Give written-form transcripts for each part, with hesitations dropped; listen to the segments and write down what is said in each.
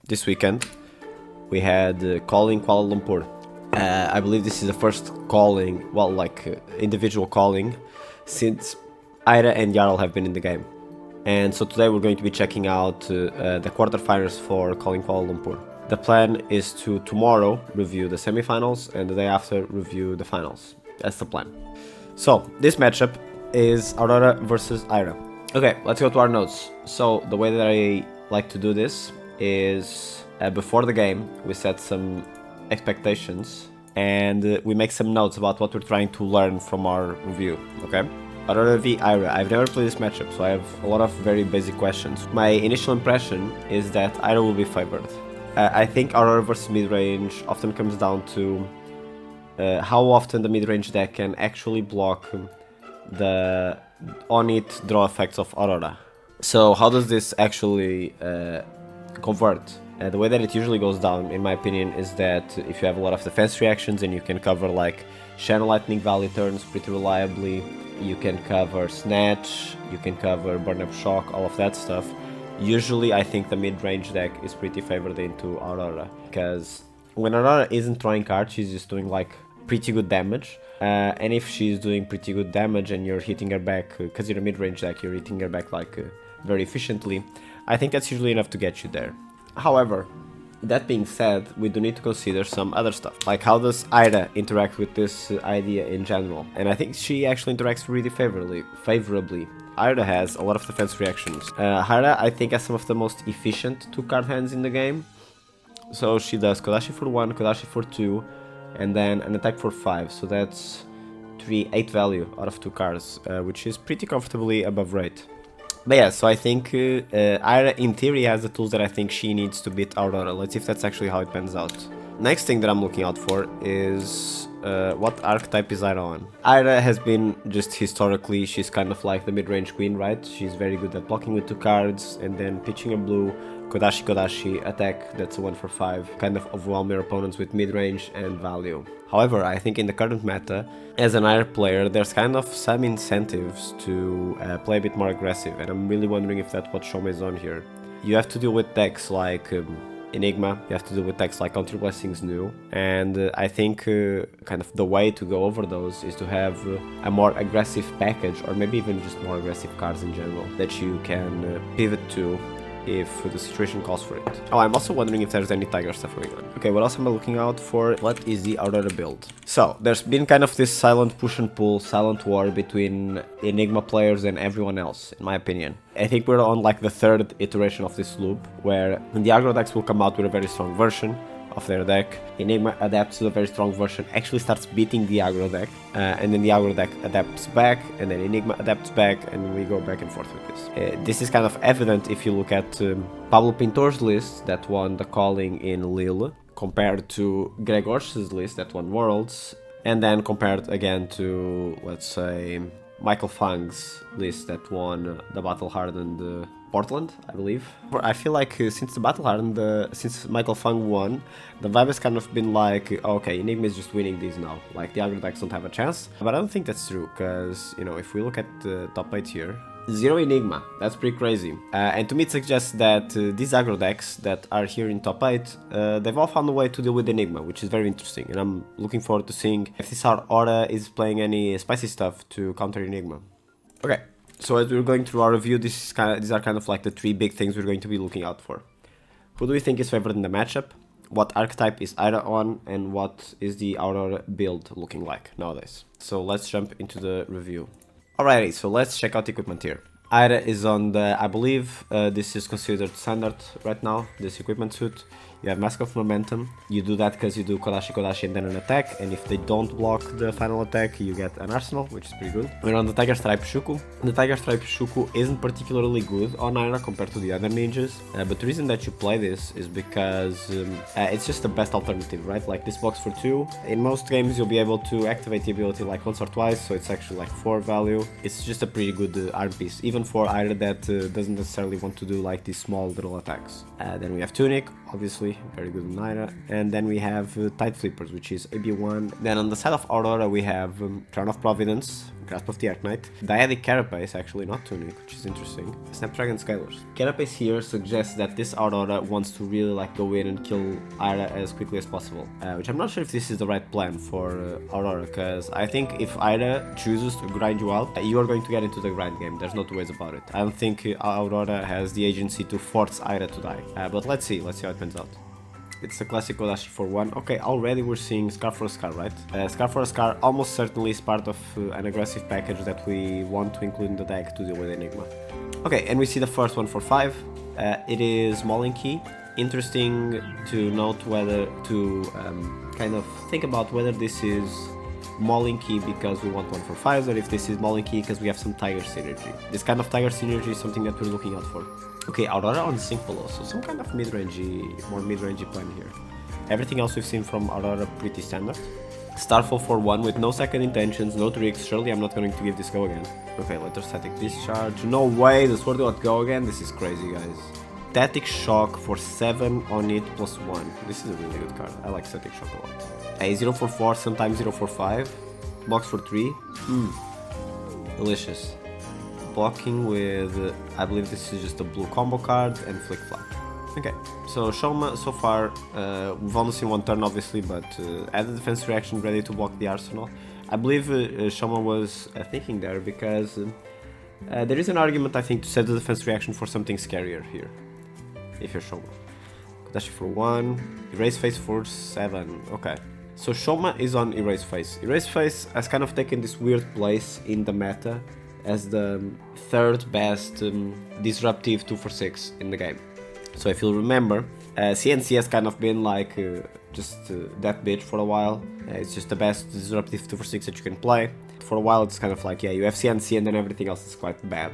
this weekend we had calling Kuala Lumpur. I believe this is the first calling, well, like individual calling, since Ira and Jarl have been in the game. And so today we're going to be checking out the quarterfinals for calling Kuala Lumpur. The plan is to tomorrow review the semifinals and the day after review the finals. That's the plan. So this matchup is Aurora versus Ira. Okay, let's go to our notes. So the way that I like to do this is before the game we set some expectations and we make some notes about what we're trying to learn from our review, okay? Aurora v Ira. I've never played this matchup, so I have a lot of very basic questions. My initial impression is that Ira will be favored. I think Aurora versus midrange often comes down to how often the midrange deck can actually block the on-it draw effects of Aurora. So how does this actually convert? The way that it usually goes down, in my opinion, is that if you have a lot of defense reactions and you can cover like Shadow Lightning Valley turns pretty reliably, you can cover Snatch, you can cover Burn Up Shock, all of that stuff. Usually I think the mid-range deck is pretty favored into Aurora, because when Aurora isn't drawing cards, she's just doing like pretty good damage. And if she's doing pretty good damage and you're hitting her back, because you're a mid-range deck, you're hitting her back like very efficiently, I think that's usually enough to get you there. However, that being said, we do need to consider some other stuff, like how does Ira interact with this idea in general, and I think she actually interacts really favorably. Ira has a lot of defense reactions. Ira, I think, has some of the most efficient 2-card hands in the game. So she does Kodashi for 1, Kodashi for 2, and then an attack for 5, so that's 8 value out of 2 cards, which is pretty comfortably above rate. But yeah, so I think Ira in theory has the tools that I think she needs to beat Aurora. Let's see if that's actually how it pans out. Next thing that I'm looking out for is what archetype is Ira on. Ira has been just historically, she's kind of like the mid-range queen, right? She's very good at blocking with 2 cards and then pitching a blue, Kodashi attack, that's a 1 for 5, kind of overwhelm your opponents with mid-range and value. However, I think in the current meta, as an Ira player, there's kind of some incentives to play a bit more aggressive, and I'm really wondering if that's what Shoma is on here. You have to deal with decks like Enigma, you have to deal with decks like Counter Blessings New, and I think kind of the way to go over those is to have a more aggressive package, or maybe even just more aggressive cards in general, that you can pivot to if the situation calls for it. Oh, I'm also wondering if there's any Tiger stuff going on. Okay, what else am I looking out for? What is the Aurora build? So, there's been kind of this silent push and pull, silent war between Enigma players and everyone else, in my opinion. I think we're on like the 3rd iteration of this loop, where the aggro decks will come out with a very strong version of their deck. Enigma adapts to a very strong version, actually starts beating the aggro deck, and then the aggro deck adapts back, and then Enigma adapts back, and we go back and forth with this. This is kind of evident if you look at Pablo Pintor's list that won the calling in Lille, compared to Gregor's list that won Worlds, and then compared again to, let's say, Michael Fang's list that won the Battle Hardened Portland, I believe. I feel like since the Battle Hardened, since Michael Fang won, the vibe has kind of been like, okay, Enigma is just winning these now. Like, the aggro decks don't have a chance. But I don't think that's true, because, you know, if we look at the top 8 here, 0 Enigma, that's pretty crazy. And to me it suggests that these aggro decks that are here in top 8, they've all found a way to deal with Enigma, which is very interesting, and I'm looking forward to seeing if this Aura is playing any spicy stuff to counter Enigma. Okay, so as we're going through our review, these are kind of like the 3 big things we're going to be looking out for. Who do we think is favored in the matchup? What archetype is Ira on? And what is the Aurora build looking like nowadays? So let's jump into the review. Alrighty, so let's check out the equipment here. Ira is on the, I believe this is considered standard right now, this equipment suit. You have Mask of Momentum. You do that because you do Kodashi and then an attack, and if they don't block the final attack, you get an Arsenal, which is pretty good. We're on the Tiger Stripe Shuku. The Tiger Stripe Shuku isn't particularly good on Ira compared to the other ninjas, but the reason that you play this is because it's just the best alternative, right? Like, this blocks for 2. In most games, you'll be able to activate the ability like once or twice, so it's actually like 4 value. It's just a pretty good arm piece, even for Ira that doesn't necessarily want to do like these small little attacks. Then we have Tunic. obviously, very good on Ira. And then we have Tide Flippers, which is AB1. Then on the side of Aurora, we have Crown of Providence, Grasp of the Arknight, Dyadic Carapace, actually not Tunic, which is interesting, Snapdragon Scalers. Carapace here suggests that this Aurora wants to really like go in and kill Ira as quickly as possible, which I'm not sure if this is the right plan for Aurora, because I think if Ira chooses to grind you out, you are going to get into the grind game. There's no two ways about it. I don't think Aurora has the agency to force Ira to die, but let's see how it pans out. It's a classic Kodashi for 1. Okay, already we're seeing Scar for a Scar, right? Scar for a Scar almost certainly is part of an aggressive package that we want to include in the deck to deal with Enigma. Okay, and we see the first one for 5. It is Mauling Key. Interesting to note whether to kind of think about whether this is Mauling Key because we want 1 for 5, or if this is Mauling Key because we have some Tiger synergy. This kind of Tiger synergy is something that we're looking out for. Okay, Aurora on Sync below, so some kind of more mid-rangey plan here. Everything else we've seen from Aurora pretty standard. Starfall for 1 with no second intentions, no tricks. Surely I'm not going to give this go again. Okay, Electrostatic Discharge. No way, the sword will not go again. This is crazy, guys. Static Shock for 7 on it plus 1. This is a really good card. I like Static Shock a lot. A 044, sometimes 045. Blocks for 3. Delicious. Blocking with, I believe this is just a blue combo card and Flick Flap. Okay, so Shoma so far, we've only seen 1 turn obviously, but added defense reaction ready to block the arsenal. I believe Shoma was thinking there because there is an argument I think to set the defense reaction for something scarier here, if you're Shoma. Kodashi for 1, Erase Face for 7, okay. So Shoma is on Erase Face. Erase Face has kind of taken this weird place in the meta as the 3rd best disruptive 2-for-6 in the game. So if you'll remember, CNC has kind of been like just that bitch for a while. It's just the best disruptive 2-for-6 that you can play. For a while it's kind of like, yeah, you have CNC and then everything else is quite bad.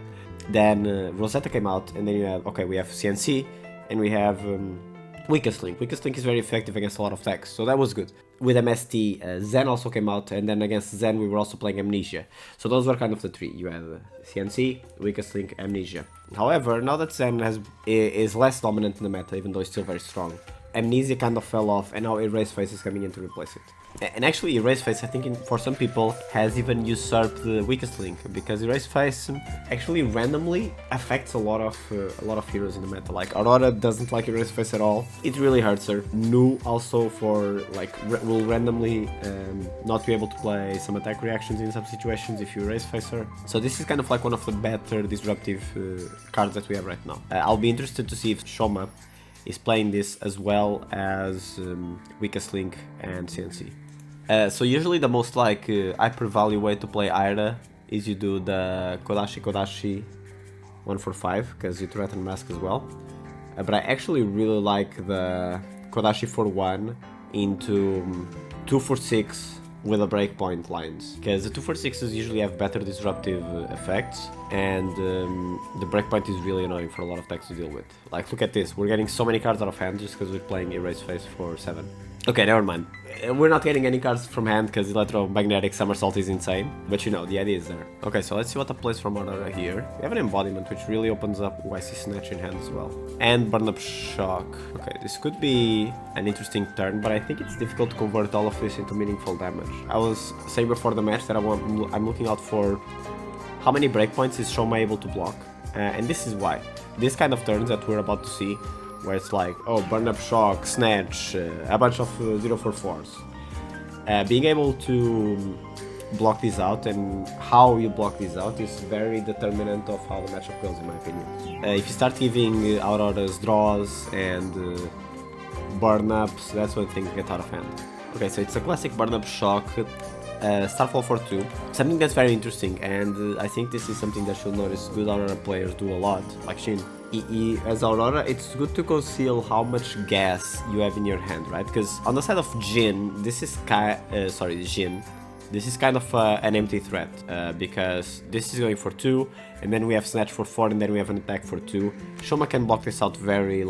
Then Rosetta came out and then you have, okay, we have CNC and we have Weakest Link. Weakest Link is very effective against a lot of decks, so that was good. With MST, Zen also came out, and then against Zen we were also playing Amnesia. So those were kind of the 3. You had CNC, Weakest Link, Amnesia. However, now that Zen is less dominant in the meta, even though it's still very strong, Amnesia kind of fell off, and now Erase Face is coming in to replace it. And actually, Erase Face, I think for some people, has even usurped the Weakest Link, because Erase Face actually randomly affects a lot of heroes in the meta. Like Aurora doesn't like Erase Face at all. It really hurts her. Nu also will randomly not be able to play some attack reactions in some situations if you Erase Face her. So this is kind of like one of the better disruptive cards that we have right now. I'll be interested to see if Shoma is playing this as well as Weakest Link and CNC. So usually the most hyper value way to play Ira is you do the Kodashi 1 for 5 because you threaten Mask as well. But I actually really like the Kodashi for 1 into 2 for 6 with a breakpoint lines, because the 2-for-6s usually have better disruptive effects, and the breakpoint is really annoying for a lot of decks to deal with. Like, look at this, we're getting so many cards out of hand just because we're playing Erase Face for 7. Okay, never mind. We're not getting any cards from hand because Electromagnetic Somersault is insane, but you know, the idea is there. Okay, so let's see what the plays from Aurora here. We have an Embodiment, which really opens up YC Snatch in hand as well. And Burn Up Shock. Okay, this could be an interesting turn, but I think it's difficult to convert all of this into meaningful damage. I was saying before the match that I'm looking out for how many breakpoints is Shoma able to block, and this is why. This kind of turns that we're about to see, where it's like, oh, Burn Up Shock, Snatch, a bunch of 0-4-4s. Being able to block these out and how you block these out is very determinant of how the matchup goes, in my opinion. If you start giving Aurora's draws and burn-ups, that's when things get out of hand. Okay, so it's a classic Burn-Up Shock, Starfall for 2, something that's very interesting, and I think this is something that you'll notice good Aurora players do a lot, like Shin. As Aurora, it's good to conceal how much gas you have in your hand, right? Because on the side of Jin, this is Jin. This is kind of an empty threat, because this is going for 2, and then we have Snatch for 4, and then we have an attack for 2. Shoma can block this out very,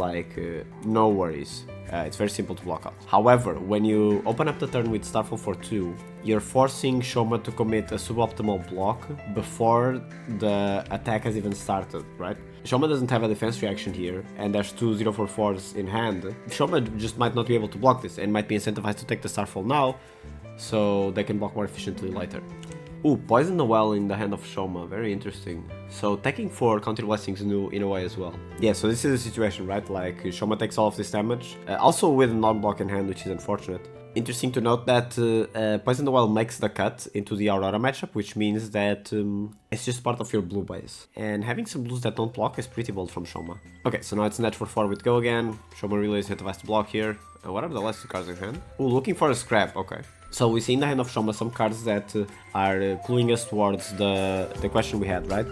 no worries. It's very simple to block out. However, when you open up the turn with Starfall for 2, you're forcing Shoma to commit a suboptimal block before the attack has even started, right? Shoma doesn't have a defense reaction here, and there's two 044s in hand. Shoma just might not be able to block this, and might be incentivized to take the Starfall now, so they can block more efficiently later. Ooh, Poison the Well in the hand of Shoma, very interesting. So taking 4 Counter Blessings new in a way as well. Yeah, so this is the situation, right? Like Shoma takes all of this damage, also with a non-block in hand, which is unfortunate. Interesting to note that Poison the Well makes the cut into the Aurora matchup, which means that it's just part of your blue base. And having some blues that don't block is pretty bold from Shoma. Okay, so now it's Net for 4 with Go again. Shoma really incentivized to block here. What are the last 2 cards in hand? Ooh, looking for a scrap, okay. So we see in the hand of Shoma some cards that are cluing us towards the question we had, right?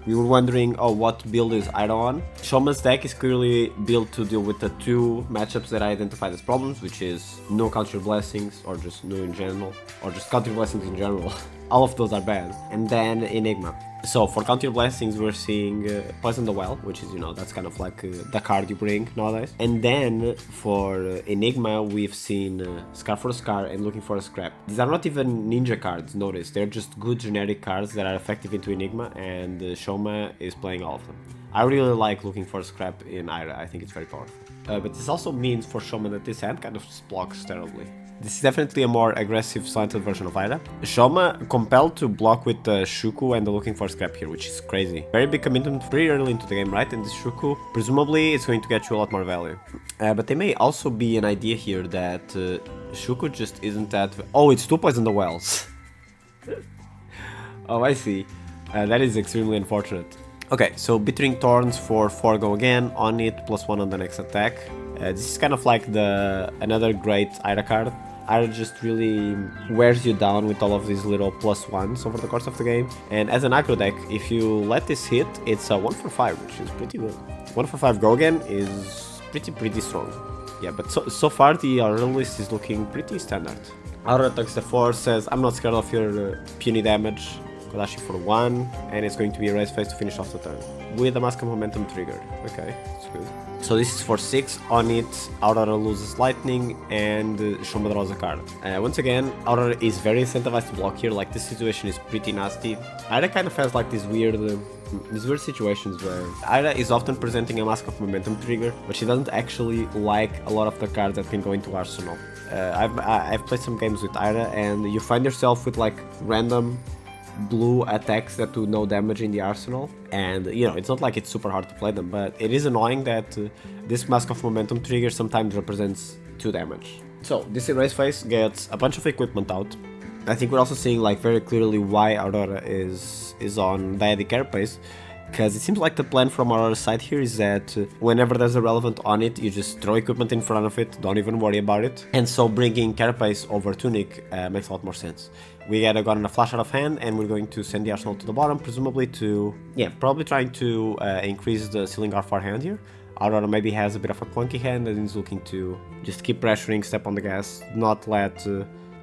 We were wondering, oh, what build is Ira on? Shoma's deck is clearly built to deal with the 2 matchups that I identified as problems, which is no Counter Blessings, or just no in general, or just Counter Blessings in general. All of those are bad. And then Enigma. So for Counter Blessings, we're seeing Poison the Well, which is, you know, that's kind of like the card you bring nowadays. And then for Enigma, we've seen Scar for a Scar and Looking for a Scrap. These are not even ninja cards, notice. They're just good generic cards that are effective into Enigma, and Shoma is playing all of them. I really like Looking for a Scrap in Ira, I think it's very powerful. But this also means for Shoma that this hand kind of just blocks terribly. This is definitely a more aggressive slanted version of Ira. Shoma compelled to block with the Shuku and the Looking for Scrap here, which is crazy. Very big commitment pretty early into the game, right? And this Shuku, presumably, it's going to get you a lot more value. But there may also be an idea here that Shuku just isn't that... Oh, it's 2 Poison the Wells. Oh, I see. That is extremely unfortunate. Okay, so Bittering Thorns for 4 Go again, on it, +1 on the next attack. This is kind of like another great Ira card. Ira just really wears you down with all of these little +1s over the course of the game. And as an aggro deck, if you let this hit, it's a 1 for 5, which is pretty good. 1 for 5 Go again is pretty strong. Yeah, but so far the Aurora list is looking pretty standard. Aurora attacks the 4, says, I'm not scared of your puny damage. Kodashi for 1, and it's going to be a raise face to finish off the turn. With a Mask of Momentum triggered. Okay, that's good. So this is for 6, on it, Aurora loses Lightning, and Shoma draws a card. Once again, Aurora is very incentivized to block here, like this situation is pretty nasty. Ira kind of has like these weird situations where Ira is often presenting a Mask of Momentum trigger, but she doesn't actually like a lot of the cards that can go into Arsenal. I've played some games with Ira, and you find yourself with like random blue attacks that do no damage in the arsenal, and you know, it's not like it's super hard to play them, but it is annoying that this Mask of Momentum trigger sometimes represents 2 damage. So this erase phase gets a bunch of equipment out. I think we're also seeing like very clearly why Aurora is on Dyadic Carapace, because it seems like the plan from Aurora's side here is that whenever there's a relevant on it, you just throw equipment in front of it, don't even worry about it. And so bringing Carapace over Tunic makes a lot more sense. We get gotten a flash out of hand, and we're going to send the arsenal to the bottom, presumably to, yeah, probably trying to increase the ceiling of our hand here. Aurora maybe has a bit of a clunky hand and is looking to just keep pressuring, step on the gas, not let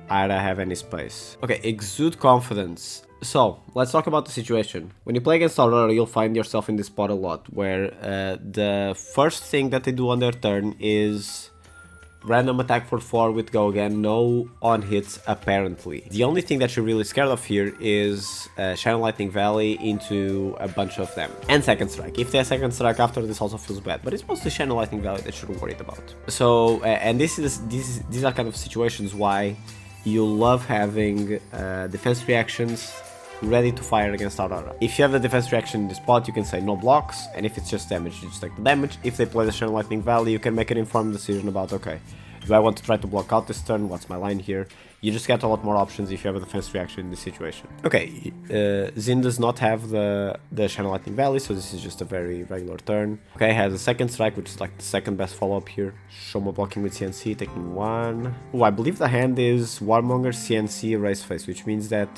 Ira have any space. Okay, Exude Confidence. So, let's talk about the situation. When you play against Aurora, you'll find yourself in this spot a lot, where the first thing that they do on their turn is random attack for 4 with Go again, no on hits apparently. The only thing that you're really scared of here is Shadow Lightning Valley into a bunch of them. And Second Strike. If they have Second Strike after, this also feels bad, but it's mostly Shadow Lightning Valley that you're worried about. So, and these are kind of situations why you love having defense reactions ready to fire against Aurora. If you have the defense reaction in the spot, you can say no blocks, and if it's just damage, you just take the damage. If they play the Shadow Lightning Valley, you can make an informed decision about, okay, do I want to try to block out this turn? What's my line here? You just get a lot more options if you have a defense reaction in this situation. Okay, Zin does not have the Shadow Lightning Valley, so this is just a very regular turn. Okay, has a Second Strike, which is like the second best follow-up here. Shoma blocking with CNC, taking 1. Oh, I believe the hand is Warmonger, CNC, Erase Face, which means that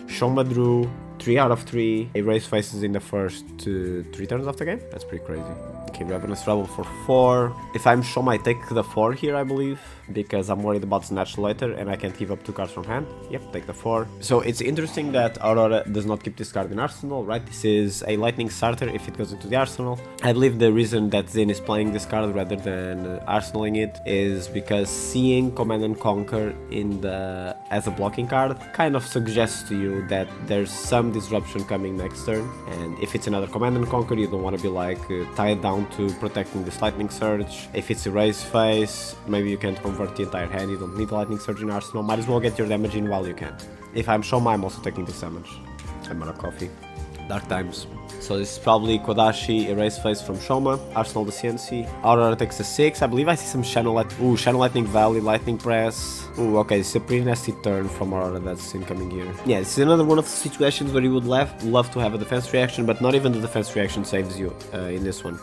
Shoma drew 3 out of 3 Erase Faces in the first 3 turns of the game. That's pretty crazy. Okay, Ravenous Rebel for 4. If I'm Shoma, I take the 4 here, I believe, because I'm worried about Snatch later, and I can't even up 2 cards from hand. Yep, take the 4. So it's interesting that Aurora does not keep this card in Arsenal, right? This is a lightning starter if it goes into the Arsenal. I believe the reason that Zin is playing this card rather than arsenaling it is because seeing Command and Conquer as a blocking card kind of suggests to you that there's some disruption coming next turn, and if it's another Command and Conquer, you don't want to be like tied down to protecting this Lightning Surge. If it's Erase Face, maybe you can't convert the entire hand, you don't need Lightning Surge in Arsenal, might as well get your damage in while you can. If I'm Shoma, I'm also taking this damage. I'm out of coffee. Dark times. So this is probably Kodashi, Erase Face from Shoma, Arsenal the CNC. Aurora takes a 6. I believe I see some Channel Lightning Valley, Lightning Press. Ooh, okay, this is a pretty nasty turn from Aurora that's incoming here. Yeah, this is another one of the situations where you would love to have a defense reaction, but not even the defense reaction saves you in this one.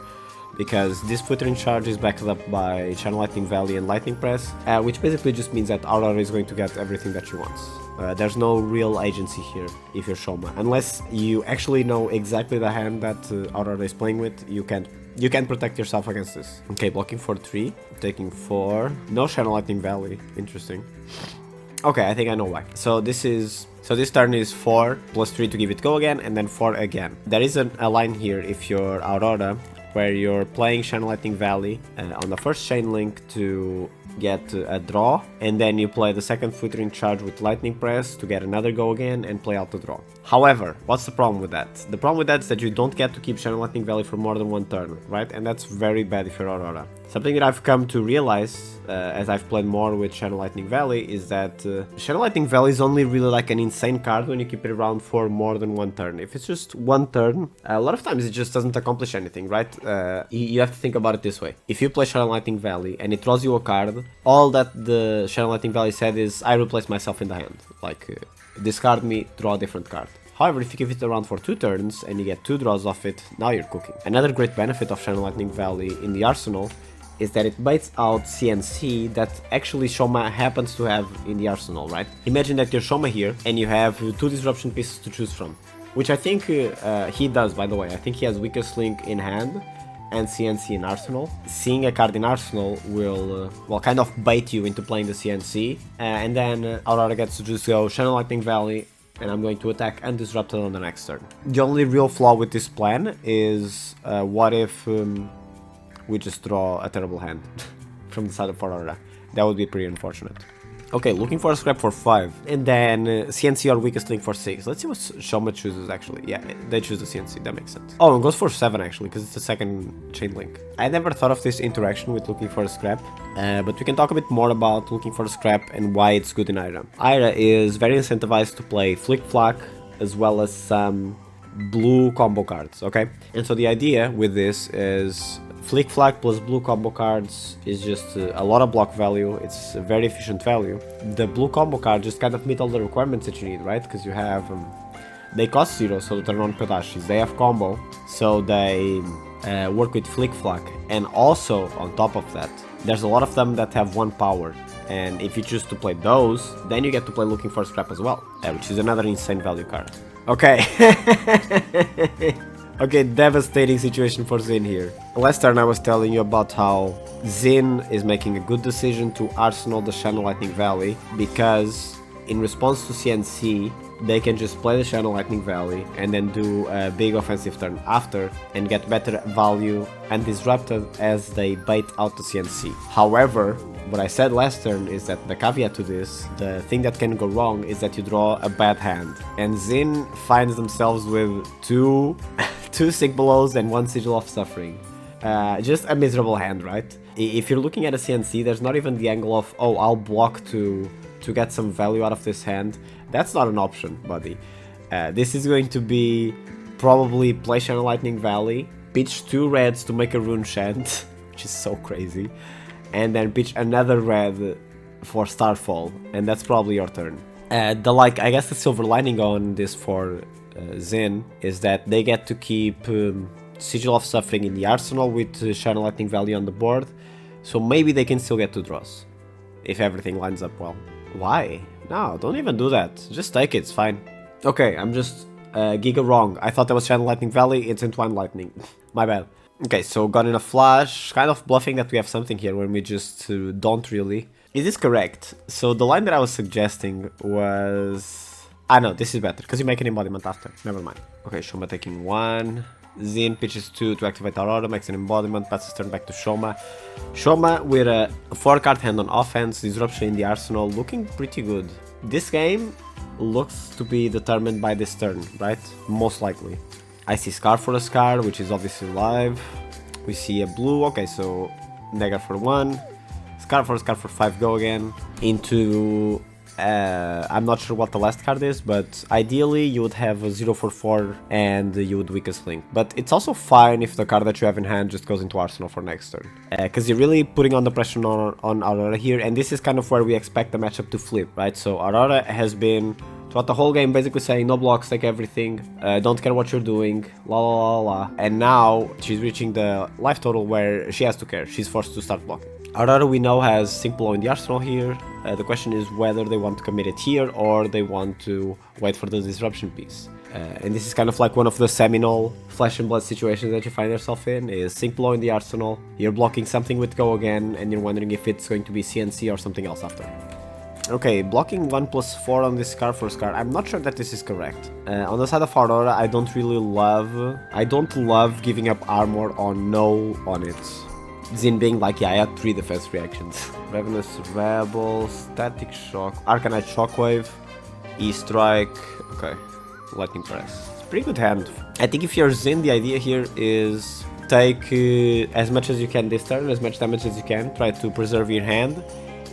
Because this Flittering Charge is backed up by Channel Lightning Valley and Lightning Press, which basically just means that Aurora is going to get everything that she wants. There's no real agency here if you're Shoma. Unless you actually know exactly the hand that Aurora is playing with, you can't protect yourself against this. Okay, blocking for 3, taking 4. No Channel Lightning Valley. Interesting. Okay, I think I know why. So this turn is 4 plus 3 to give it go again, and then 4 again. There is a line here if you're Aurora, where you're playing Channel Lightning Valley on the first chain link to get a draw, and then you play the second Flittering Charge with Lightning Press to get another go again and play out the draw. However, what's the problem with that? The problem with that is that you don't get to keep Channel Lightning Valley for more than one turn, right? And that's very bad if you're Aurora. Something that I've come to realize as I've played more with Channel Lightning Valley is that Channel Lightning Valley is only really like an insane card when you keep it around for more than one turn. If it's just one turn, a lot of times it just doesn't accomplish anything, right? You have to think about it this way. If you play Channel Lightning Valley and it draws you a card, all that the Channel Lightning Valley said is, I replace myself in the hand. Like, discard me, draw a different card. However, if you give it around for 2 turns and you get 2 draws off it, now you're cooking. Another great benefit of Channel Lightning Valley in the arsenal is that it baits out CNC that actually Shoma happens to have in the arsenal, right? Imagine that you're Shoma here and you have 2 disruption pieces to choose from, which I think he does, by the way. I think he has Weakest Link in hand and CNC in arsenal. Seeing a card in arsenal will kind of bait you into playing the CNC, and then Aurora gets to just go Channel Lightning Valley, and I'm going to attack undisrupted on the next turn. The only real flaw with this plan is what if we just draw a terrible hand from the side of Aurora. That would be pretty unfortunate. Okay, looking for a scrap for 5, and then CNC or Weakest Link for 6. Let's see what Shoma chooses actually. Yeah, they choose the CNC, that makes sense. Oh, and goes for 7 actually, because it's the second chain link. I never thought of this interaction with looking for a scrap, but we can talk a bit more about looking for a scrap and why it's good in Ira. Ira is very incentivized to play Flick Flack as well as some blue combo cards, okay? And so the idea with this is Flick Flack plus blue combo cards is just a lot of block value. It's a very efficient value. The blue combo cards just kind of meet all the requirements that you need, right? Because you have they cost 0, so they're non-Kodashis. They have combo, so they work with Flick Flack. And also, on top of that, there's a lot of them that have 1 power. And if you choose to play those, then you get to play Looking for Scrap as well, which is another insane value card. Okay. Okay, devastating situation for Zin here. Last turn I was telling you about how Zin is making a good decision to arsenal the Channel Lightning Valley, because in response to CNC, they can just play the Channel Lightning Valley and then do a big offensive turn after and get better value and disrupted as they bait out the CNC. However, what I said last turn is that the caveat to this, the thing that can go wrong, is that you draw a bad hand. And Zin finds themselves with two Sick Blows and 1 Sigil of Suffering. Just a miserable hand, right? If you're looking at a CNC, there's not even the angle of, oh, I'll block to get some value out of this hand. That's not an option, buddy. This is going to be probably play Channel Lightning Valley, pitch 2 reds to make a Rune Chant, which is so crazy, and then pitch another red for Starfall, and that's probably your turn. I guess the silver lining on this for Zin is that they get to keep Sigil of Suffering in the arsenal with Channel Lightning Valley on the board, so maybe they can still get 2 draws if everything lines up well. Why? No, don't even do that. Just take it, it's fine. Okay, I'm just giga wrong. I thought that was Channel Lightning Valley, it's Entwined Lightning. My bad. Okay, so got in a flash, kind of bluffing that we have something here when we just don't really. Is this correct? So the line that I was suggesting was... Ah no, this is better, because you make an embodiment after. Never mind. Okay, Shoma taking 1. Zin pitches 2 to activate Aurora, makes an embodiment, passes turn back to Shoma. Shoma with a 4-card hand on offense, disruption in the arsenal, looking pretty good. This game looks to be determined by this turn, right? Most likely. I see Scar for a Scar, which is obviously live. We see a blue, okay, so Dagger for 1. Scar for 5, go again. Into... I'm not sure what the last card is, but ideally you would have a 0 for 4 and you would weakest link. But it's also fine if the card that you have in hand just goes into Arsenal for next turn. Because you're really putting on the pressure on Aurora here, and this is kind of where we expect the matchup to flip, right? So Aurora has been throughout the whole game basically saying no blocks, take everything, don't care what you're doing, la la la la. And now she's reaching the life total where she has to care, she's forced to start blocking. Aurora we know has Simple in the arsenal here. The question is whether they want to commit it here or they want to wait for the disruption piece. And this is kind of like one of the seminal flesh and blood situations that you find yourself in, is Simple in the arsenal, you're blocking something with go again and you're wondering if it's going to be CNC or something else after. Okay, blocking 1+4 on this Scar for Scar, I'm not sure that this is correct. On the side of Aurora, I don't love giving up armor on no on it. Zin being like, yeah, I had 3 defense reactions. Ravenous Rebel, Static Shock, Arcanite Shockwave, E-Strike, okay, Lightning Press. It's a pretty good hand. I think if you're Zin, the idea here is take as much as you can this turn, as much damage as you can, try to preserve your hand,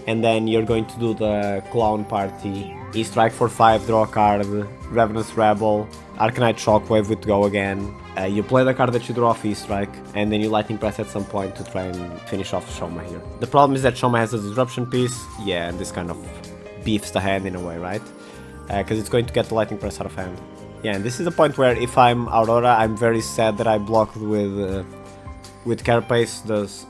and then you're going to do the Clown Party, E-Strike for 5, draw a card, Ravenous Rebel, Arcanite Shockwave with go again. You play the card that you draw off E-Strike, and then you Lightning Press at some point to try and finish off Shoma here. The problem is that Shoma has a disruption piece, yeah, and this kind of beefs the hand in a way, right? Because it's going to get the Lightning Press out of hand. Yeah, and this is the point where if I'm Aurora, I'm very sad that I blocked with Carapace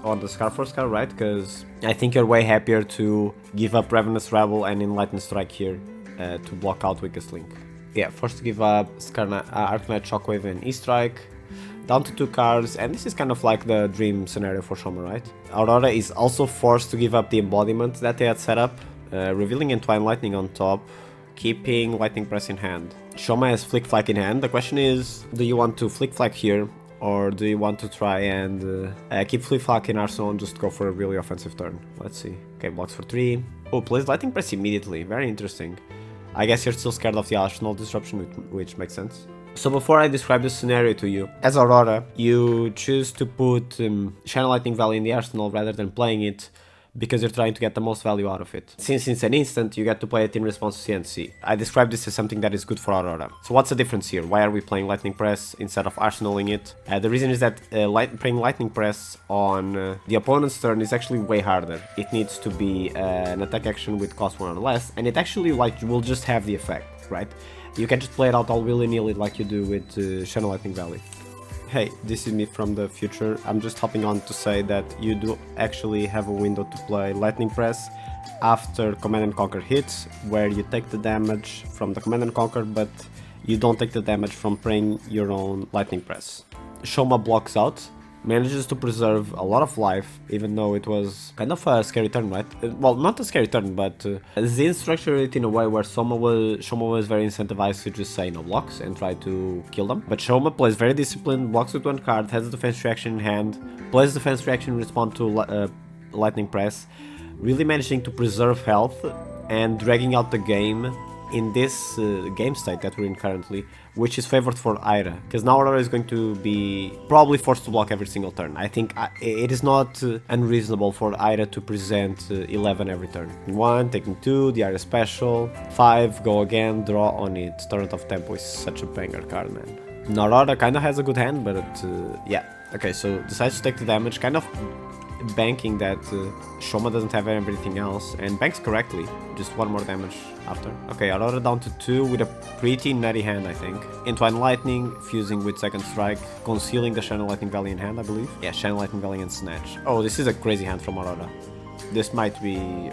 on the Scar for Scar, right? Because I think you're way happier to give up Ravenous Rebel and Enlightened Strike here to block out Weakest Link. Yeah, forced to give up Arcanite Shockwave and E-Strike, down to 2 cards, and this is kind of like the dream scenario for Shoma, right? Aurora is also forced to give up the embodiment that they had set up, revealing Entwine Lightning on top, keeping Lightning Press in hand. Shoma has Flick Flack in hand. The question is, do you want to Flick Flack here, or do you want to try and keep Flick Flack in arsenal and just go for a really offensive turn? Let's see. Okay, blocks for 3. Oh, plays Lightning Press immediately. Very interesting. I guess you're still scared of the Arsenal disruption, which makes sense. So before I describe this scenario to you, as Aurora, you choose to put Channel Lightning Valley in the Arsenal rather than playing it because you're trying to get the most value out of it. Since it's an instant, you get to play it in response to CNC. I describe this as something that is good for Aurora. So what's the difference here? Why are we playing Lightning Press instead of arsenaling it? The reason is that playing Lightning Press on the opponent's turn is actually way harder. It needs to be an attack action with cost 1 or less, and it actually will just have the effect, right? You can just play it out all willy-nilly like you do with Channel Lightning Valley. Hey, this is me from the future. I'm just hopping on to say that you do actually have a window to play Lightning Press after Command & Conquer hits, where you take the damage from the Command & Conquer, but you don't take the damage from playing your own Lightning Press. Shoma blocks out, manages to preserve a lot of life, even though it was kind of a scary turn, right? Well, not a scary turn, but Zin structured it in a way where Shoma was very incentivized to just say no blocks and try to kill them. But Shoma plays very disciplined, blocks with 1 card, has a defense reaction in hand, plays defense reaction in response to Lightning Press, really managing to preserve health and dragging out the game in this game state that we're in currently, which is favored for Ira, because now Aurora is going to be probably forced to block every single turn. I think it is not unreasonable for Ira to present 11 every turn. 1, taking 2, the Ira special, 5, go again, draw on it. Torrent of Tempo is such a banger card, man. Now Aurora kinda has a good hand, but yeah. Okay, so decides to take the damage, kind of banking that Shoma doesn't have everything else, and banks correctly, just 1 more damage after. Okay, Aurora down to 2 with a pretty nutty hand, I think. Entwine Lightning, fusing with Second Strike, concealing the Channel Lightning Valley in hand, I believe. Yeah, Channel Lightning Valley and Snatch. Oh, this is a crazy hand from Aurora. This might be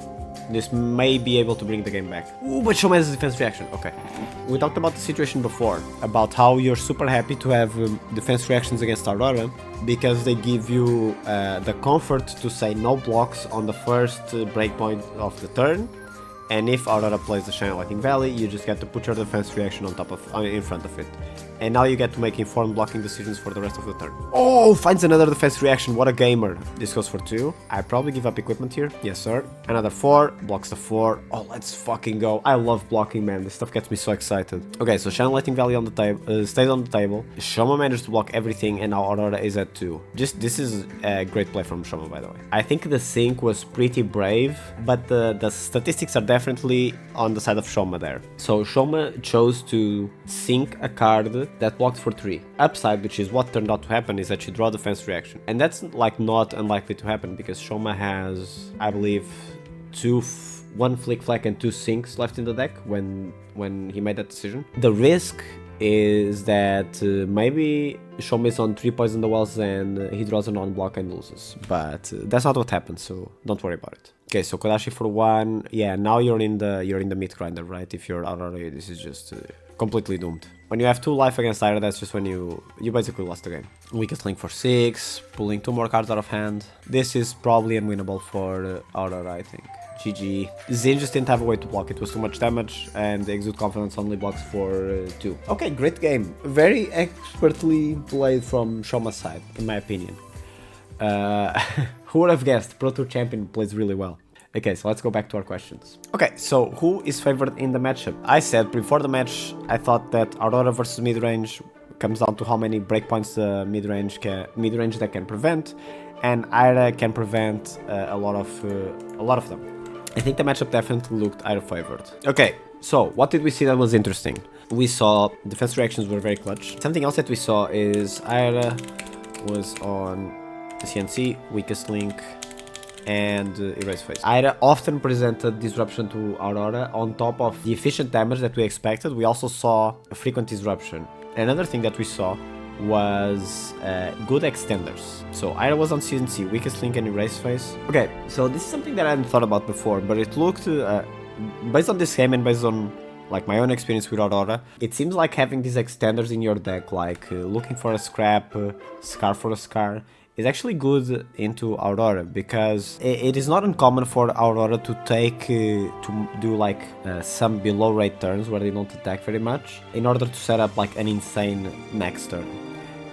This may be able to bring the game back. Ooh, but Shoma has a defense reaction. Okay. We talked about the situation before, about how you're super happy to have defense reactions against Aurora, because they give you the comfort to say no blocks on the first breakpoint of the turn. And if Aurora plays the Shine Lightning Valley, you just get to put your defense reaction on top of, in front of it. And now you get to make informed blocking decisions for the rest of the turn. Oh, finds another defense reaction, what a gamer. This goes for 2. I probably give up equipment here. Yes, sir. Another 4, blocks the 4. Oh, let's fucking go. I love blocking, man. This stuff gets me so excited. Okay, so Shine Lightning Valley on the table, stays on the table. Shoma managed to block everything, and now Aurora is at 2. This is a great play from Shoma, by the way. I think the sync was pretty brave, but the statistics are definitely on the side of Shoma there. So Shoma chose to sync a card that blocked for 3. Upside, which is what turned out to happen, is that you draw defense reaction. And that's like not unlikely to happen because Shoma has, I believe, 1 flick flack and 2 sinks left in the deck when he made that decision. The risk is that maybe Shoma is on 3 poison the wells and he draws a non-block and loses. But that's not what happened, so don't worry about it. Okay, so Kodashi for 1. Yeah, now you're in the meat grinder, right? If you're Aurora, this is just completely doomed. When you have 2 life against Ira, that's just when you basically lost the game. Weakest link for 6, pulling 2 more cards out of hand. This is probably unwinnable for Aurora, I think. GG. Zin just didn't have a way to block, it was too much damage, and Exude Confidence only blocks for 2. Okay, great game. Very expertly played from Shoma's side, in my opinion. Who would have guessed? Pro Tour Champion plays really well. Okay, so let's go back to our questions. Okay, so who is favored in the matchup? I said before the match, I thought that Aurora versus midrange comes down to how many breakpoints the midrange deck can prevent, and Ira can prevent a lot of them. I think the matchup definitely looked Ira favored. Okay, so what did we see that was interesting? We saw defense reactions were very clutch. Something else that we saw is Ira was on CNC, weakest link, and Erase Face. Ira often presented disruption to Aurora on top of the efficient damage that we expected. We also saw a frequent disruption. Another thing that we saw was good extenders. So Ira was on CNC, weakest link and Erase Face. Okay, so this is something that I hadn't thought about before, but it looked, based on this game and based on like my own experience with Aurora, it seems like having these extenders in your deck, like looking for a scrap, scar for a scar, is actually good into Aurora, because it is not uncommon for Aurora to take to do like some below rate turns where they don't attack very much in order to set up like an insane next turn.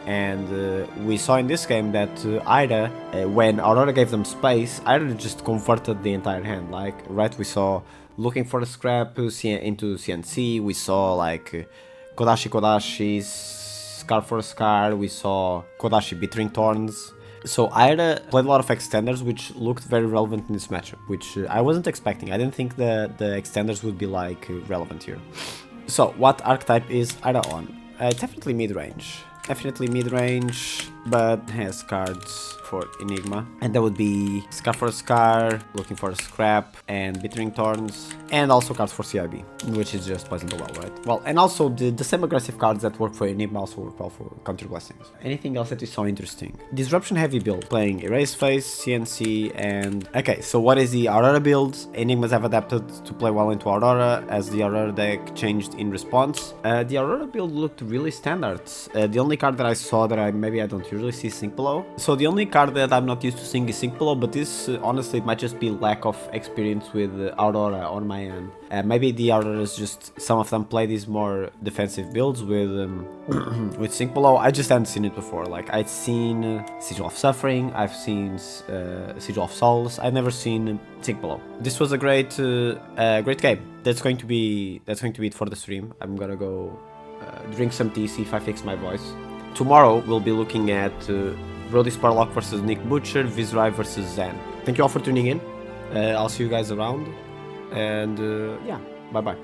And we saw in this game that Ira, when Aurora gave them space, Ira just converted the entire hand. Like, right, we saw looking for a scrap into CNC, we saw like Kodashi, Scar for a Scar, we saw Kodashi Bittering Thorns. So Ira played a lot of extenders, which looked very relevant in this matchup, which I wasn't expecting. I didn't think the extenders would be like relevant here. So what archetype is Ira on? Definitely mid-range. Definitely mid-range, but has cards for Enigma. And that would be Scar for a Scar, looking for a scrap, and Bittering Thorns, and also cards for CIB, which is just Poison the Well, right? Well, and also the same aggressive cards that work for Enigma also work well for Counter Blessings. Anything else that you saw interesting? Disruption heavy build, playing Erase Face, CNC, and... Okay, so what is the Aurora build? Enigmas have adapted to play well into Aurora, as the Aurora deck changed in response. The Aurora build looked really standard. The only card that I saw that maybe I don't usually see Sync Below. So the only card that I'm not used to seeing is Sync Below, but this honestly it might just be lack of experience with Aurora on my end. Maybe the Auroras just, some of them play these more defensive builds with with Sync Below. I just hadn't seen it before. Like, I'd seen Sigil of Suffering, I've seen Sigil of Souls, I've never seen Sync Below. This was a great game. That's going to be it for the stream. I'm gonna go drink some tea, see if I fix my voice. Tomorrow we'll be looking at Brody Sparlock versus Nick Butcher, Vizrai versus Zen. Thank you all for tuning in. I'll see you guys around, and yeah, bye bye.